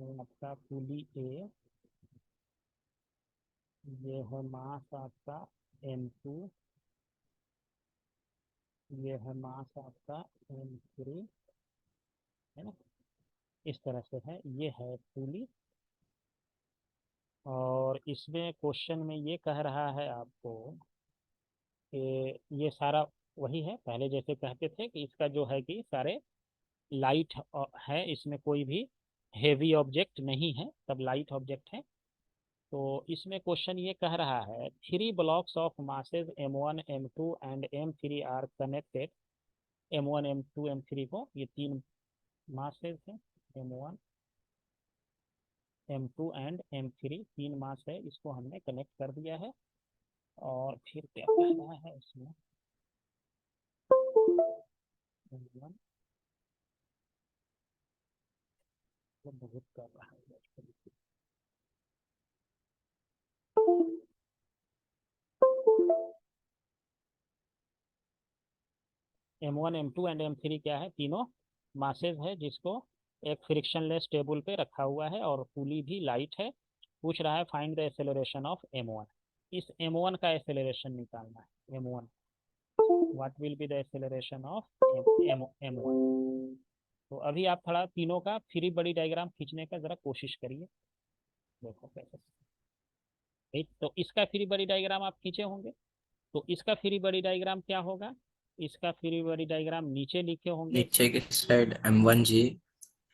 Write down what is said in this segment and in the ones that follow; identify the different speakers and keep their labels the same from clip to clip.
Speaker 1: तो आपका पुली ए, ये है मास आपका M2, ये है मास आपका M3, है ना। इस तरह से है, ये है पुली। और इसमें क्वेश्चन में ये कह रहा है आपको कि ये सारा वही है, पहले जैसे कहते थे कि इसका जो है कि सारे लाइट है, इसमें कोई भी हेवी ऑब्जेक्ट नहीं है, सब लाइट ऑब्जेक्ट है। तो इसमें क्वेश्चन ये कह रहा है, three blocks of masses M1 M2 and M3 are connected. M1 M2 M3 को, ये तीन मासेस हैं, M1 M2 एंड M3 तीन मास है, इसको हमने कनेक्ट कर दिया है। और फिर क्या कह रहा है इसमें, M1 तो बहुत कर रहा है। M1 M2 एंड M3 क्या है, तीनों मासेज है, जिसको एक फ्रिक्शनलेस टेबल पे रखा हुआ है और पुली भी लाइट है। पूछ रहा है find the acceleration of M1। इस M1 का एक्सेलरेशन निकालना है। M1, what will be the acceleration of M1। तो अभी आप थोड़ा तीनों का फ्री बॉडी डायग्राम खींचने का जरा कोशिश करिए, देखो कैसे। ठीक, तो इसका फ्री बॉडी डायग्राम आप खींचे होंगे। तो इसका फ्री बॉडी डायग्राम क्या होगा, इसका फ्री बॉडी डायग्राम नीचे लिखे होंगे।
Speaker 2: नीचे की साइड M1G,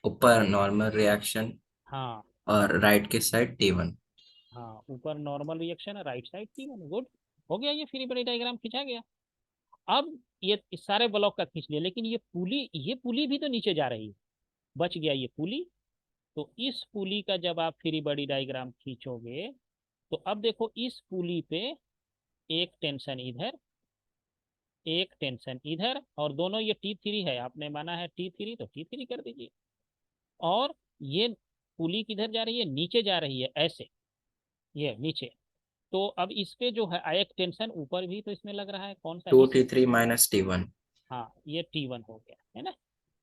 Speaker 2: ऊपर नॉर्मल रिएक्शन,
Speaker 1: हाँ,
Speaker 2: और राइट की साइड T1।
Speaker 1: हाँ, ऊपर नॉर्मल रिएक्शन है, राइट साइड T1। गुड, हो गया, ये फ्री बॉडी डायग्राम खींचा गया। अब ये इस सारे ब्लॉक का खींच लिया, लेकिन ये पुली भी तो नीचे जा रही है, बच गया ये पुली। तो इस पुली का जब आप फ्री बॉडी डायग्राम खींचोगे, तो अब देखो इस पुली पे एक टेंशन इधर, एक टेंशन इधर, और दोनों ये T3 है, आपने माना है T3 तो T3 कर दीजिए। और ये पुली किधर जा रही है, नीचे जा रही है, ऐसे, ये नीचे। तो अब इस पे जो है एक टेंशन ऊपर भी तो इसमें लग रहा है, कौन सा,
Speaker 2: टू
Speaker 1: इस,
Speaker 2: टी थ्री माइनस T1।
Speaker 1: हाँ, ये T1 हो गया है ना।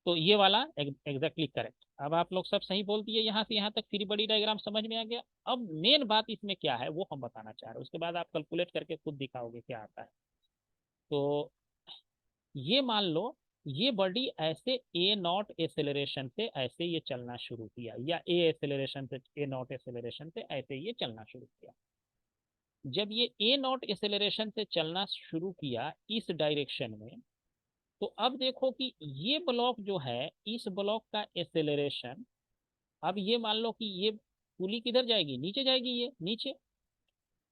Speaker 1: तो ये वाला एग्जैक्टली करेक्ट। अब आप लोग सब सही बोल दिए, यहाँ से यहाँ तक फ्री बॉडी डायग्राम समझ में आ गया। अब मेन बात इसमें क्या है वो हम बताना चाह रहे हैं, उसके बाद आप कैलकुलेट करके खुद दिखाओगे क्या आता है। तो ये मान लो, ये बॉडी ऐसे ए नॉट एसेलरेशन से ऐसे ये चलना शुरू किया, या ए एसेलरेशन से, ए नॉट एसेलरेशन से ऐसे ये चलना शुरू किया। जब ये ए नॉट एसेलरेशन से चलना शुरू किया इस डायरेक्शन में, तो अब देखो कि ये ब्लॉक जो है, इस ब्लॉक का एसेलरेशन, अब ये मान लो कि ये पुली किधर जाएगी, नीचे जाएगी, ये नीचे।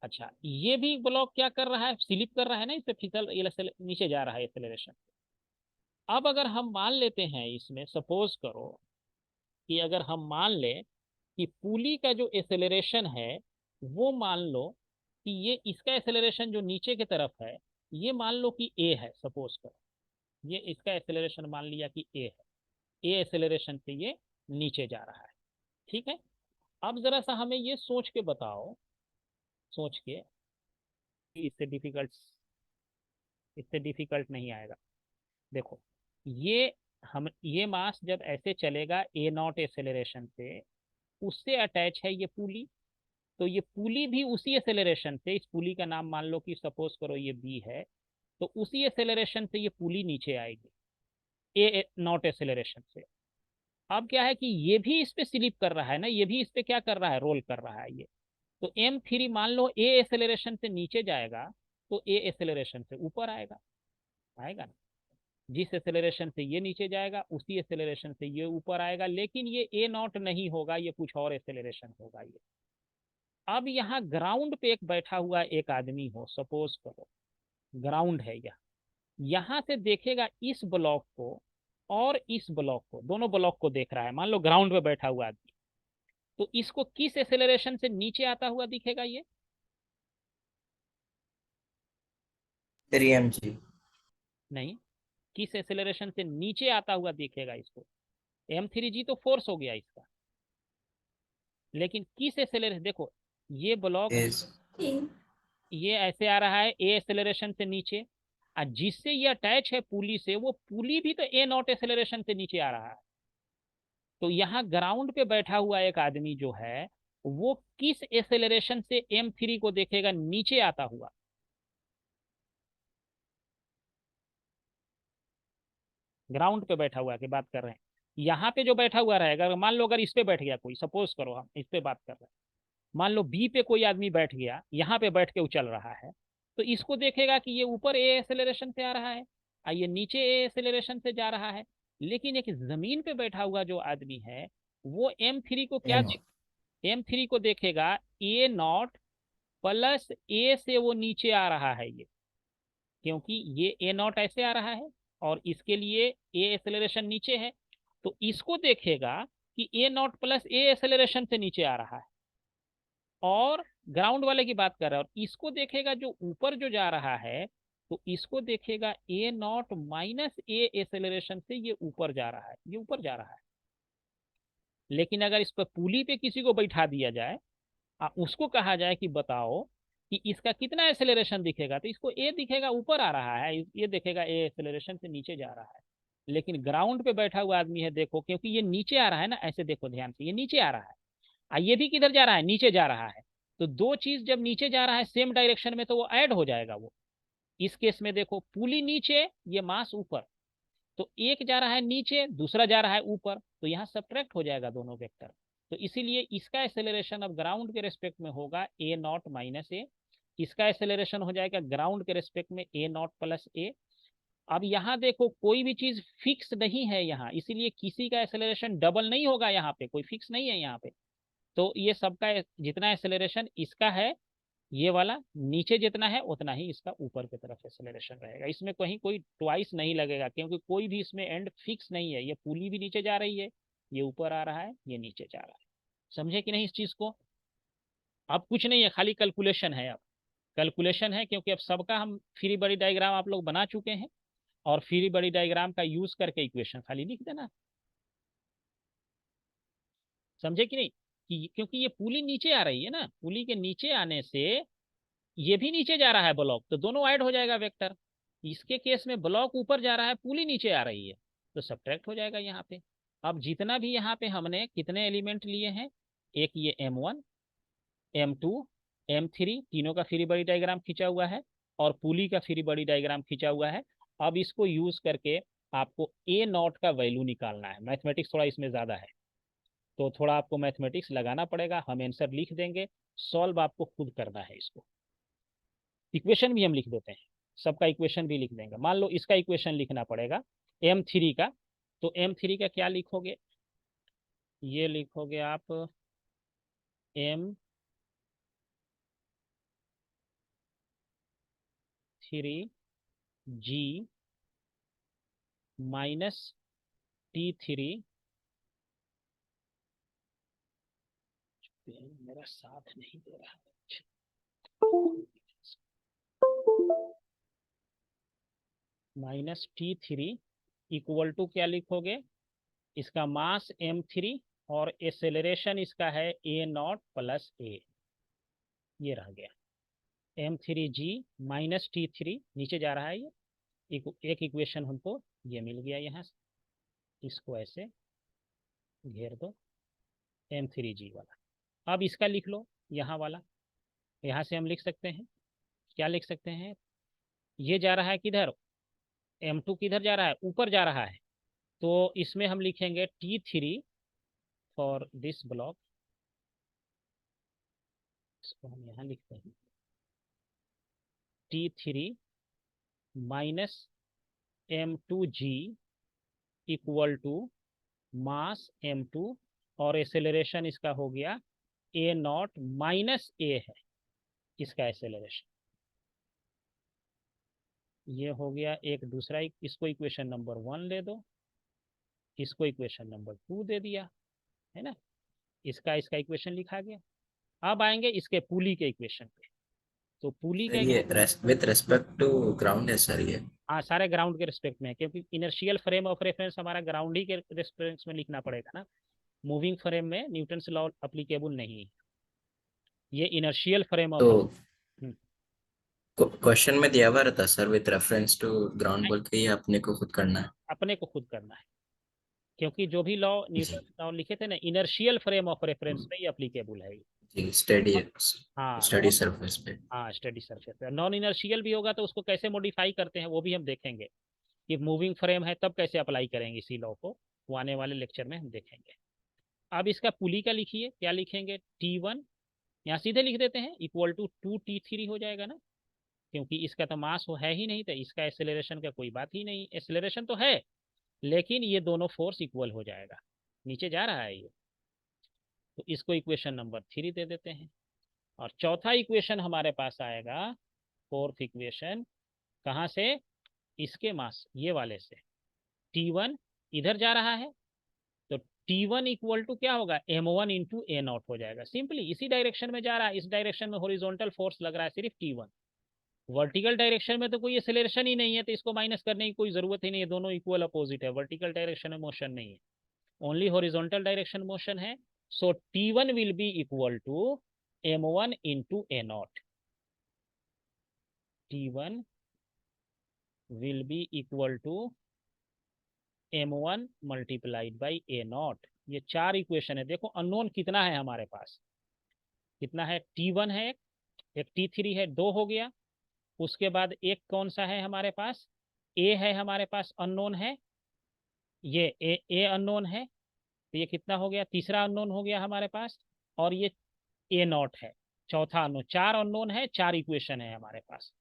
Speaker 1: अच्छा, ये भी ब्लॉक क्या कर रहा है, स्लिप कर रहा है ना, इस पे फिसल, ये नीचे जा रहा है एसेलरेशन। अब अगर हम मान लेते हैं, इसमें सपोज करो कि अगर हम मान लें कि पुली का जो एसेलरेशन है, वो मान लो कि ये इसका एसेलरेशन जो नीचे की तरफ है, ये मान लो कि ए है, सपोज करो ये इसका एसेलरेशन मान लिया कि ए है, ए एसेलरेशन से ये नीचे जा रहा है। ठीक है। अब जरा सा हमें ये सोच के बताओ, सोच के, इससे डिफिकल्ट, इससे डिफिकल्ट नहीं आएगा। देखो, ये हम ये मास जब ऐसे चलेगा ए नॉट एसेलरेशन से, उससे अटैच है ये पुली। तो ये पुली भी उसी एसेलरेशन से, इस पुली का नाम मान लो कि सपोज करो ये बी है, तो उसी एसेलरेशन से ये पुली नीचे आएगी, ए नॉट एसेलरेशन से। अब क्या है कि ये भी इस पे स्लिप कर रहा है ना, ये भी इस पे क्या कर रहा है, रोल कर रहा है ये। तो M3 मान लो ए एसेलरेशन से नीचे जाएगा, तो ए एसेलरेशन से ऊपर आएगा, आएगा ना। जिस एसेलरेशन से ये नीचे जाएगा उसी एसेलरेशन से ये ऊपर आएगा, लेकिन ये ए नॉट नहीं होगा, ये कुछ और एसेलरेशन होगा ये। अब यहाँ ग्राउंड पे एक बैठा हुआ एक आदमी हो, सपोज करो ग्राउंड है यह, यहाँ से देखेगा इस ब्लॉक को और इस ब्लॉक को, दोनों ब्लॉक को देख रहा है, मान लो ग्राउंड पे बैठा हुआ आदमी। तो इसको किस एसेलरेशन से नीचे आता हुआ दिखेगा ये,
Speaker 2: 3mg।
Speaker 1: नहीं, किस एसेलरेशन से नीचे आता हुआ दिखेगा इसको, M3G तो फोर्स हो गया इसका, लेकिन किस एसेलरेशन, देखो ये ब्लॉक,
Speaker 2: इज
Speaker 1: ये ऐसे आ रहा है ए एसेलरेशन से नीचे, और जिससे ये अटैच है पुली से, वो पुली भी तो ए नॉट एसेलरेशन से नीचे आ रहा है। तो यहाँ ग्राउंड पे बैठा हुआ एक आदमी जो है वो किस एक्सेलरेशन से m3 को देखेगा नीचे आता हुआ? ग्राउंड पे बैठा हुआ की बात कर रहे हैं। यहाँ पे जो बैठा हुआ रहेगा, अगर मान लो अगर इस पे बैठ गया कोई, सपोज करो हम इस पे बात कर रहे हैं, मान लो बी पे कोई आदमी बैठ गया, यहाँ पे बैठ के उछल रहा है, तो इसको देखेगा कि ये ऊपर ए एक्सेलरेशन से आ रहा है और ये नीचे ए एक्सेलरेशन से जा रहा है। लेकिन एक जमीन पे बैठा हुआ जो आदमी है वो m3 को क्या,
Speaker 2: एम
Speaker 1: m3 को देखेगा ए नॉट प्लस ए से वो नीचे आ रहा है ये, क्योंकि ये ए नॉट ऐसे आ रहा है और इसके लिए ए एक्सेलरेशन नीचे है, तो इसको देखेगा कि ए नॉट प्लस ए एक्सेलरेशन से नीचे आ रहा है। और ग्राउंड वाले की बात कर रहा है, और इसको देखेगा जो ऊपर जो जा रहा है, तो इसको देखेगा ए नॉट माइनस ए एक्सेलरेशन से ये ऊपर जा रहा है, ये ऊपर जा रहा है। लेकिन अगर इस पर पुली पे किसी को बैठा दिया जाए उसको कहा जाए कि बताओ कि इसका कितना एक्सेलरेशन दिखेगा, तो इसको ए दिखेगा ऊपर आ रहा है, ये देखेगा ए एक्सेलरेशन से नीचे जा रहा है। लेकिन ग्राउंड पे बैठा हुआ आदमी है, देखो क्योंकि ये नीचे आ रहा है ना, ऐसे देखो ध्यान से, ये नीचे आ रहा है ये भी किधर जा रहा है, नीचे जा रहा है। तो दो चीज जब नीचे जा रहा है सेम डायरेक्शन में तो वो ऐड हो जाएगा वो। इस केस में देखो पुली नीचे, ये मास ऊपर, तो एक जा रहा है नीचे, दूसरा जा रहा है ऊपर, तो यहाँ सब्ट्रैक्ट हो जाएगा दोनों वेक्टर। तो इसीलिए इसका एक्सेलरेशन अब ग्राउंड के रेस्पेक्ट में होगा ए नॉट माइनस ए, इसका एक्सेलरेशन हो जाएगा ग्राउंड के रेस्पेक्ट में ए नॉट प्लस ए। अब यहाँ देखो कोई भी चीज फिक्स नहीं है यहाँ, इसीलिए किसी का एक्सेलरेशन डबल नहीं होगा, यहाँ पे कोई फिक्स नहीं है यहाँ पे। तो ये सबका जितना एक्सेलरेशन इसका है ये वाला नीचे जितना है उतना ही इसका ऊपर की तरफ एक्सेलरेशन रहेगा, इसमें कहीं कोई ट्वाइस नहीं लगेगा, क्योंकि कोई भी इसमें एंड फिक्स नहीं है। ये पुली भी नीचे जा रही है, ये ऊपर आ रहा है, ये नीचे जा रहा है। समझे कि नहीं इस चीज को? अब कुछ नहीं है, खाली कैलकुलेशन है। अब कैलकुलेशन है क्योंकि अब सबका हम फ्री बॉडी डायग्राम आप लोग बना चुके हैं, और फ्री बॉडी डायग्राम का यूज करके इक्वेशन खाली लिख देना। समझे कि नहीं? कि क्योंकि ये पुली नीचे आ रही है ना, पुली के नीचे आने से ये भी नीचे जा रहा है ब्लॉक, तो दोनों ऐड हो जाएगा वेक्टर। इसके केस में ब्लॉक ऊपर जा रहा है, पुली नीचे आ रही है, तो सब्ट्रैक्ट हो जाएगा यहाँ पे। अब जितना भी यहाँ पे हमने कितने एलिमेंट लिए हैं, एक ये m1 m2 m3, तीनों का फ्री बॉडी डायग्राम खींचा हुआ है और पुली का फ्री बॉडी डायग्राम खींचा हुआ है। अब इसको यूज करके आपको ए नॉट का वैल्यू निकालना है। मैथमेटिक्स थोड़ा इसमें ज्यादा है, तो थोड़ा आपको मैथमेटिक्स लगाना पड़ेगा, हम आंसर लिख देंगे, सॉल्व आपको खुद करना है इसको। इक्वेशन भी हम लिख देते हैं, सबका इक्वेशन भी लिख देंगे। मान लो इसका इक्वेशन लिखना पड़ेगा m3 का, तो m3 का क्या लिखोगे, ये लिखोगे आप m3g माइनस t3, मेरा साथ नहीं दे रहा माइनस t3 इक्वल टू क्या लिखोगे, इसका मास m3 और एक्सेलरेशन इसका है ए नॉट प्लस ए, ये रह गया m3g माइनस t3, नीचे जा रहा है ये, एक इक्वेशन हमको ये मिल गया यहाँ से, इसको ऐसे घेर दो m3g वाला। अब इसका लिख लो यहाँ वाला, यहाँ से हम लिख सकते हैं, क्या लिख सकते हैं, ये जा रहा है किधर, m2 किधर जा रहा है, ऊपर जा रहा है, तो इसमें हम लिखेंगे t3 फॉर दिस ब्लॉक, इसको हम यहाँ लिखते हैं t3 minus m2g equal to mass m2 और एक्सेलरेशन इसका हो गया ए नॉट माइनस ए है इसका एक्सेलरेशन, ये हो गया एक दूसरा। इसको इक्वेशन नंबर 1 ले दो, इसको इक्वेशन नंबर 2 दे दिया, है ना, इसका इसका इक्वेशन लिखा गया। अब आएंगे इसके पुली के इक्वेशन पे, तो पुली का
Speaker 2: ये विथ रेस्पेक्ट टू ग्राउंड है सर ये?
Speaker 1: हाँ सारे ग्राउंड के रिस्पेक्ट में है, क्योंकि इनर्शियल फ्रेम ऑफ रेफरेंस हमारा ग्राउंड ही के रेफरेंस में लिखना पड़ेगा ना, मूविंग फ्रेम में न्यूटन लॉ अप्लीकेबल नहीं है, ये इनर्शियल फ्रेम ऑफ।
Speaker 2: तो क्वेश्चन में दिया हुआ रहता sir with reference to ground बोल के, ये अपने को खुद करना है?
Speaker 1: अपने को खुद करना है, क्योंकि जो भी लॉ न्यूटन
Speaker 2: जी
Speaker 1: लॉ लिखे थे ना, इनर्शियल फ्रेम ऑफ रेफरेंस पे ही अप्लीकेबल है ये।
Speaker 2: जी, स्टडी
Speaker 1: हाँ
Speaker 2: स्टडी सरफेस पे।
Speaker 1: हाँ स्टडी सरफेस पे। नॉन इनर्शियल भी होगा तो उसको कैसे मॉडिफाई करते हैं वो भी हम देखेंगे, कि मूविंग फ्रेम है तब कैसे अप्लाई करेंगे इसी लॉ को, वो आने वाले लेक्चर में हम देखेंगे। अब इसका पुली का लिखिए, क्या लिखेंगे, T1, यहाँ सीधे लिख देते हैं, इक्वल टू 2T3 हो जाएगा ना, क्योंकि इसका तो मास है ही नहीं, तो इसका एक्सेलरेशन का कोई बात ही नहीं, एक्सेलरेशन तो है लेकिन ये दोनों फोर्स इक्वल हो जाएगा, नीचे जा रहा है ये। तो इसको इक्वेशन नंबर 3 दे देते हैं। और चौथा इक्वेशन हमारे पास आएगा, फोर्थ इक्वेशन, कहाँ से, इसके मास ये वाले से, T1 इधर जा रहा है तो T1 इक्वल टू क्या होगा, M1 इंटू ए नॉट हो जाएगा। सिंपली इसी डायरेक्शन में जा रहा है, इस डायरेक्शन में हॉरिजॉन्टल फोर्स लग रहा है सिर्फ T1। वर्टिकल डायरेक्शन में तो कोई एक्सेलरेशन ही नहीं है, तो इसको माइनस करने की कोई जरूरत ही नहीं है, दोनों इक्वल अपोजिट है, वर्टिकल डायरेक्शन में मोशन नहीं है, ओनली हॉरिजॉन्टल डायरेक्शन मोशन है। So T1 will be equal to M1 into a naught, T1 will be equal to M1 multiplied by a naught. ये चार इक्वेशन है। देखो अननोन कितना है हमारे पास, कितना है, T1 है एक T3 है, दो हो गया। उसके बाद एक कौन सा है हमारे पास, ए है हमारे पास, अननोन है, ये ए अननोन है, तो ये कितना हो गया, तीसरा अननोन हो गया हमारे पास। और ये ए नॉट है, चौथा अननोन। चार अननोन है, चार इक्वेशन है हमारे पास।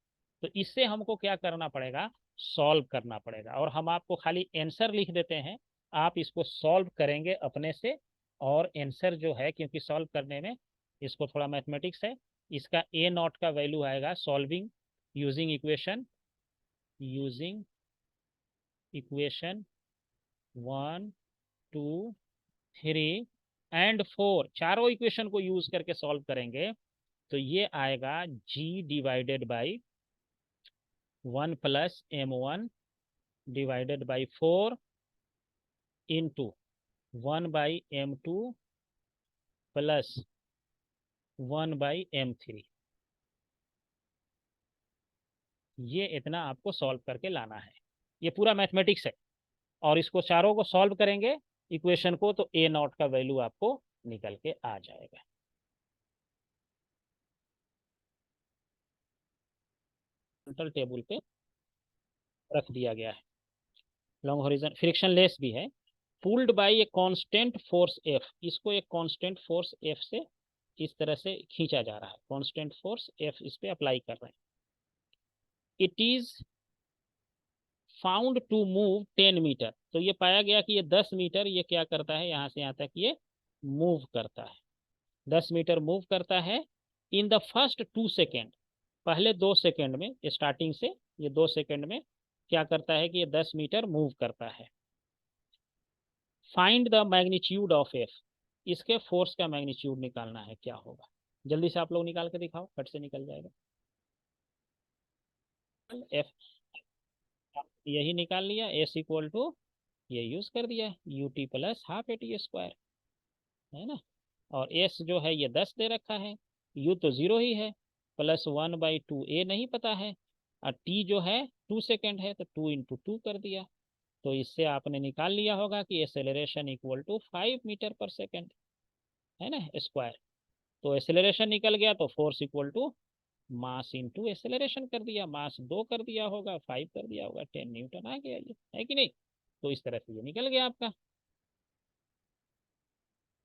Speaker 1: तो इससे हमको क्या करना पड़ेगा, सॉल्व करना पड़ेगा। और हम आपको खाली आंसर लिख देते हैं, आप इसको सॉल्व करेंगे अपने से। और आंसर जो है, क्योंकि सॉल्व करने में इसको थोड़ा मैथमेटिक्स है, इसका ए नॉट का वैल्यू आएगा सॉल्विंग यूजिंग इक्वेशन 1, 2, 3 एंड 4, चारों इक्वेशन को यूज करके सॉल्व करेंगे। तो ये आएगा G divided by 1 + M1 divided by 4 into 1/M2 plus 1/M3। ये इतना आपको सॉल्व करके लाना है, ये पूरा मैथमेटिक्स है। और इसको चारों को सॉल्व करेंगे इक्वेशन को, तो ए नॉट का वैल्यू आपको निकल के आ जाएगा। टेबल पे रख दिया गया है। लॉन्ग हॉरिजन फ्रिक्शनलेस भी है, pulled bye a constant force F, इसको एक कांस्टेंट फोर्स एफ से इस तरह से खींचा जा रहा है, कांस्टेंट फोर्स एफ इस पे अप्लाई कर रहे हैं। It is found to move 10 metre, तो ये पाया गया कि ये 10 मीटर ये क्या करता है, यहाँ से यहाँ तक ये मूव करता है, 10 मीटर मूव करता है इन द फर्स्ट 2 सेकेंड, पहले 2 सेकेंड में, स्टार्टिंग से ये 2 सेकेंड में क्या करता है कि ये 10 मीटर मूव करता है। Find the magnitude of F, इसके फोर्स का मैग्नीट्यूड निकालना है, क्या होगा, जल्दी से आप लोग निकाल के दिखाओ, फट से निकल जाएगा। एफ यही निकाल लिया, एस इक्वल टू ये यूज कर दिया, UT plus half A T square, है ना। और एस जो है ये 10 दे रखा है, यू तो 0 ही है, प्लस 1/2 ए नहीं पता है, और टी जो है 2 सेकेंड है, तो 2 × 2 कर दिया। तो इससे आपने निकाल लिया होगा कि एसेलरेशन इक्वल टू 5 मीटर पर सेकेंड, है ना, स्क्वायर। तो एसेलरेशन निकल गया, तो force equal to mass into acceleration कर दिया, मास 2 कर दिया होगा, 5 कर दिया होगा, 10 न्यूटन आ गया, ये है कि नहीं। तो इस तरह से ये निकल गया आपका।